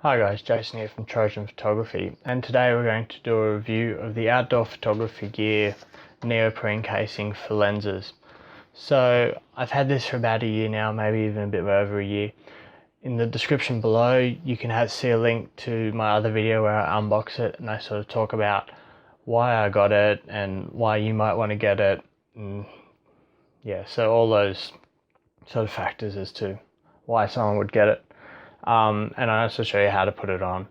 Hi guys, Jason here from Trojan Photography, and today we're going to do a review of the outdoor photography gear neoprene casing for lenses. So I've had this for about a year now, maybe even a bit over a year. In the description below you can see a link to my other video where I unbox it and I sort of talk about why I got it and why you might want to get it, and yeah, so all those sort of factors as to why someone would get it. And I also show you how to put it on.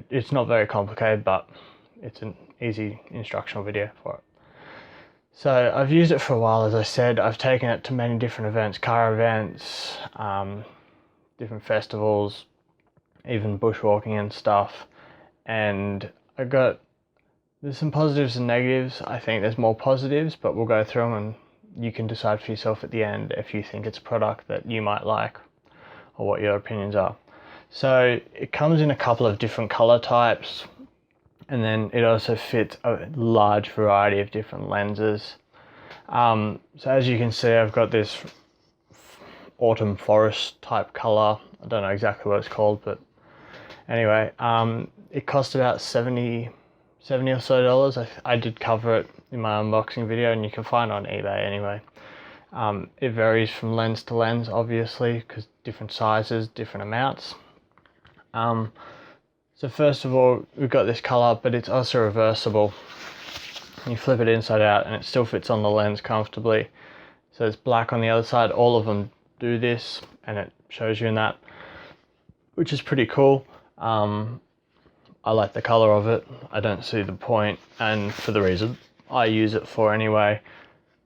It's not very complicated, but it's an easy instructional video for it. So I've used it for a while, as I said. I've taken it to many different events, car events, different festivals, even bushwalking and stuff. And there's some positives and negatives. I think there's more positives, but we'll go through them and you can decide for yourself at the end if you think it's a product that you might like or what your opinions are. So it comes in a couple of different color types, and then it also fits a large variety of different lenses. So as you can see, I've got this autumn forest type color. I don't know exactly what it's called, but anyway, it cost about $70 or so. I did cover it in my unboxing video, and you can find it on eBay anyway. It varies from lens to lens, obviously, because different sizes, different amounts. So first of all, we've got this color, but it's also reversible. You flip it inside out and it still fits on the lens comfortably. So it's black on the other side. All of them do this, and it shows you in that, which is pretty cool. I like the color of it. I don't see the point, and for the reason I use it for anyway,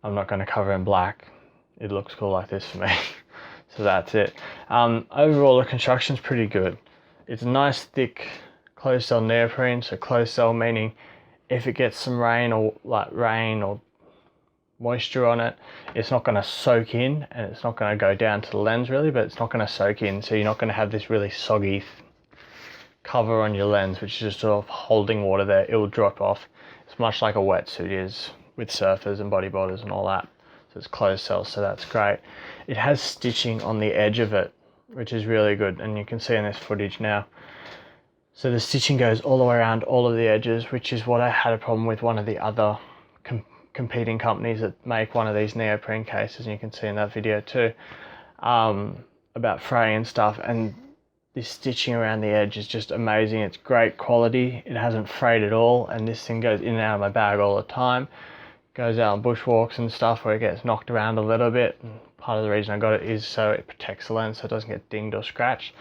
I'm not going to cover in black. It looks cool like this for me. So that's it. Overall, the construction's pretty good. It's a nice thick closed cell neoprene. So closed cell meaning if it gets some rain or moisture on it, it's not going to soak in, and it's not going to go down to the lens really, but it's not going to soak in. So you're not going to have this really soggy cover on your lens, which is just sort of holding water there. It will drop off. It's much like a wetsuit is with surfers and bodyboarders and all that. So it's closed cell, so that's great. It has stitching on the edge of it, which is really good, and you can see in this footage now. So the stitching goes all the way around all of the edges, which is what I had a problem with one of the other competing companies that make one of these neoprene cases, and you can see in that video too, about fraying and stuff, and this stitching around the edge is just amazing. It's great quality. It hasn't frayed at all, and this thing goes in and out of my bag all the time. Goes out on bushwalks and stuff where it gets knocked around a little bit, and part of the reason I got it is so it protects the lens so it doesn't get dinged or scratched.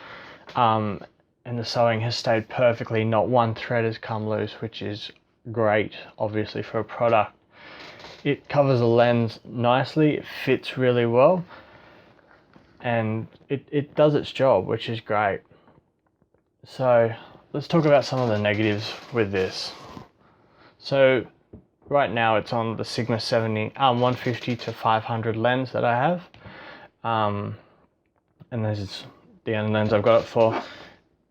And the sewing has stayed perfectly. Not one thread has come loose, which is great, obviously, for a product. It covers the lens nicely. It fits really well, and it does its job, which is great. So let's talk about some of the negatives with this. So right now it's on the Sigma 150 to 500 lens that I have, and this is the only lens I've got it for.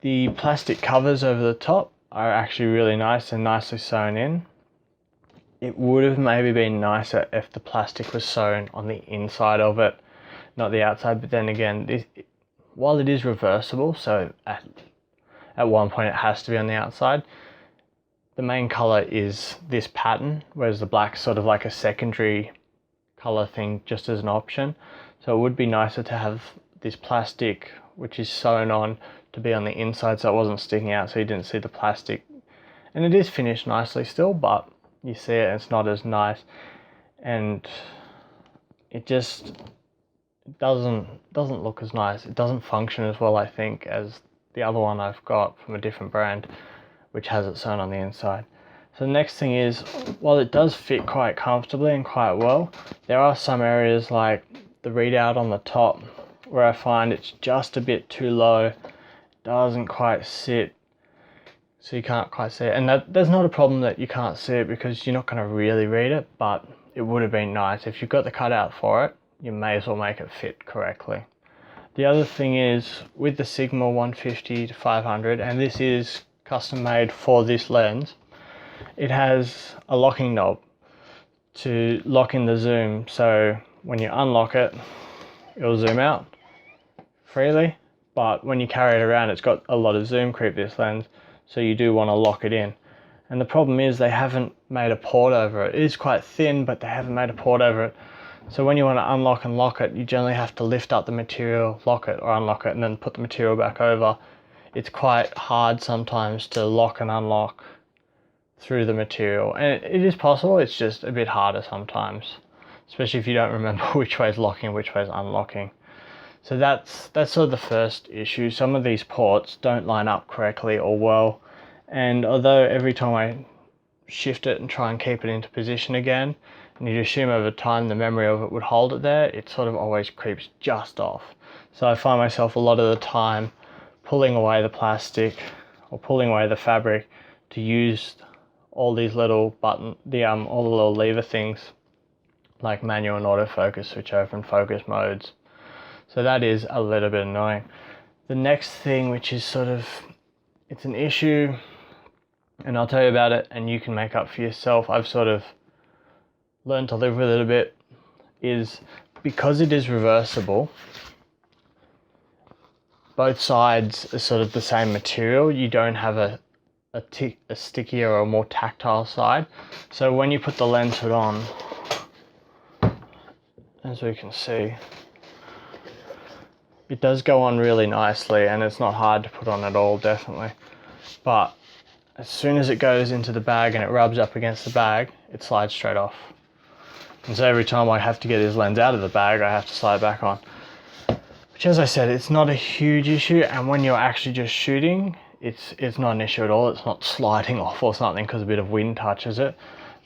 The plastic covers over the top are actually really nice and nicely sewn in. It would have maybe been nicer if the plastic was sewn on the inside of it, not the outside, but then again, while it is reversible, so at one point it has to be on the outside, the main color is this pattern, whereas the black's sort of like a secondary color thing just as an option. So it would be nicer to have this plastic, which is sewn on, to be on the inside so it wasn't sticking out, so you didn't see the plastic. And it is finished nicely still, but you see it and it's not as nice, and it just doesn't look as nice. It doesn't function as well, I think, as the other one I've got from a different brand, which has it sewn on the inside. So the next thing is, while it does fit quite comfortably and quite well, there are some areas like the readout on the top where I find it's just a bit too low, doesn't quite sit, so you can't quite see it. And there's not a problem that you can't see it, because you're not going to really read it, but it would have been nice. If you've got the cutout for it, you may as well make it fit correctly. The other thing is, with the Sigma 150 to 500, and this is custom made for this lens, it has a locking knob to lock in the zoom. So when you unlock it, it'll zoom out freely, but when you carry it around, it's got a lot of zoom creep, this lens, so you do want to lock it in. And the problem is they haven't made a port over it. It is quite thin, but they haven't made a port over it. So when you want to unlock and lock it, you generally have to lift up the material, lock it or unlock it, and then put the material back over. It's quite hard sometimes to lock and unlock through the material. And it is possible, it's just a bit harder sometimes, especially if you don't remember which way is locking and which way is unlocking. So that's sort of the first issue. Some of these ports don't line up correctly or well. And although every time I shift it and try and keep it into position again, and you'd assume over time the memory of it would hold it there, it sort of always creeps just off. So I find myself a lot of the time pulling away the plastic or pulling away the fabric to use all these little all the little lever things like manual and autofocus, switch over and focus modes. So that is a little bit annoying. The next thing, which is it's an issue, and I'll tell you about it and you can make up for yourself, I've sort of learned to live with it a bit, is because it is reversible, both sides are sort of the same material. You don't have a stickier or more tactile side. So when you put the lens hood on, as we can see, it does go on really nicely and it's not hard to put on at all, definitely. But as soon as it goes into the bag and it rubs up against the bag, it slides straight off. And so every time I have to get this lens out of the bag, I have to slide it back on. Which, as I said, it's not a huge issue, and when you're actually just shooting, it's not an issue at all. It's not sliding off or something because a bit of wind touches it.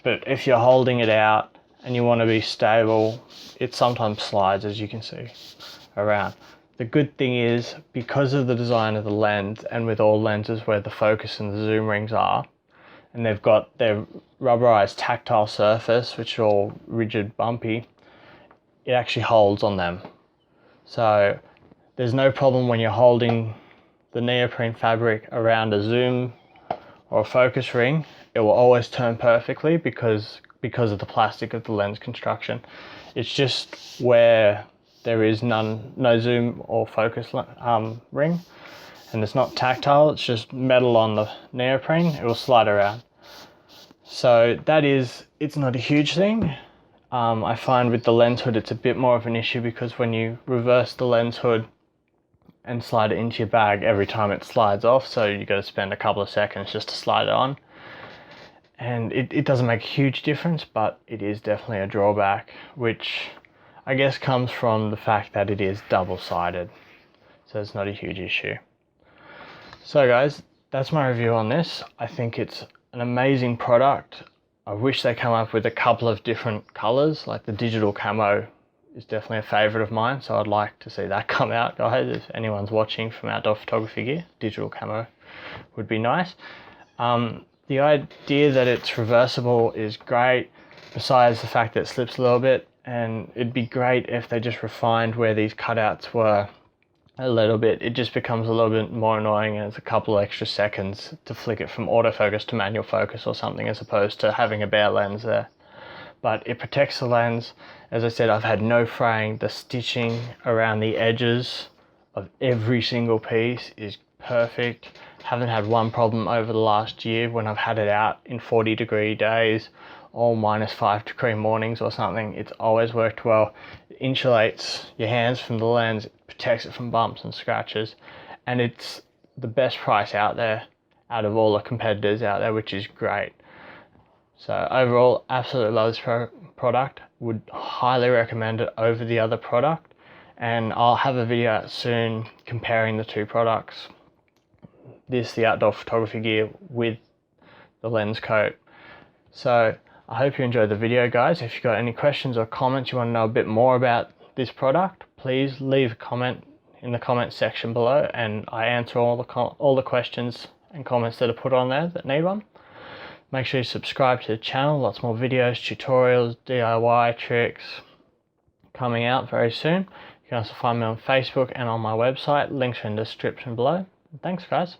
But if you're holding it out and you want to be stable, it sometimes slides, as you can see, around. The good thing is, because of the design of the lens, and with all lenses where the focus and the zoom rings are, and they've got their rubberized tactile surface, which are all rigid, bumpy, it actually holds on them. So there's no problem when you're holding the neoprene fabric around a zoom or a focus ring. It will always turn perfectly because of the plastic of the lens construction. It's just where there is no zoom or focus ring, and it's not tactile, it's just metal on the neoprene, it will slide around. So it's not a huge thing. I find with the lens hood it's a bit more of an issue because when you reverse the lens hood and slide it into your bag, every time it slides off, so you got to spend a couple of seconds just to slide it on. And it doesn't make a huge difference, but it is definitely a drawback, which I guess comes from the fact that it is double-sided. So it's not a huge issue. So guys, that's my review on this. I think it's an amazing product. I wish they come up with a couple of different colors, like the digital camo is definitely a favorite of mine, so I'd like to see that come out, guys. If anyone's watching from Outdoor Photography Gear, digital camo would be nice. The idea that it's reversible is great, besides the fact that it slips a little bit, and it'd be great if they just refined where these cutouts were a little bit. It just becomes a little bit more annoying, and it's a couple extra seconds to flick it from autofocus to manual focus or something, as opposed to having a bare lens there. But it protects the lens. As I said, I've had no fraying. The stitching around the edges of every single piece is perfect. Haven't had one problem over the last year when I've had it out in 40-degree days or -5-degree mornings or something. It's always worked well. It insulates your hands from the lens, it protects it from bumps and scratches, and it's the best price out there out of all the competitors out there, which is great. So overall, absolutely love this product. Would highly recommend it over the other product, and I'll have a video out soon comparing the two products. The Outdoor Photography Gear with the lens coat. So I hope you enjoyed the video, guys. If you've got any questions or comments, you want to know a bit more about this product, please leave a comment in the comment section below, and I answer all the questions and comments that are put on there that need one. Make sure you subscribe to the channel. Lots more videos, tutorials, DIY tricks coming out very soon. You can also find me on Facebook and on my website. Links are in the description below. Thanks, guys.